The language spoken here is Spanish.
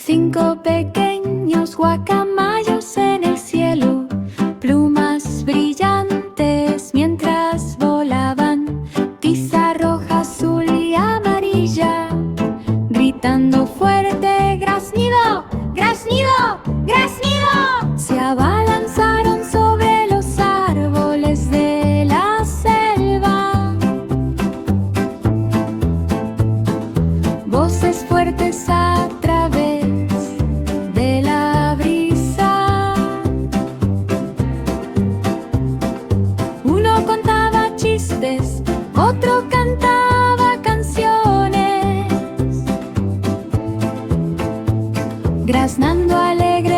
5 pequeños guacamayos en el cielo, plumas brillantes mientras volaban, tiza roja, azul y amarilla, gritando fuerte: ¡Graznido! ¡Graznido! ¡Graznido! Se abalanzaron sobre los árboles de la selva. Voces fuertes a través de la brisa. Uno contaba chistes, otro cantaba canciones, graznando alegre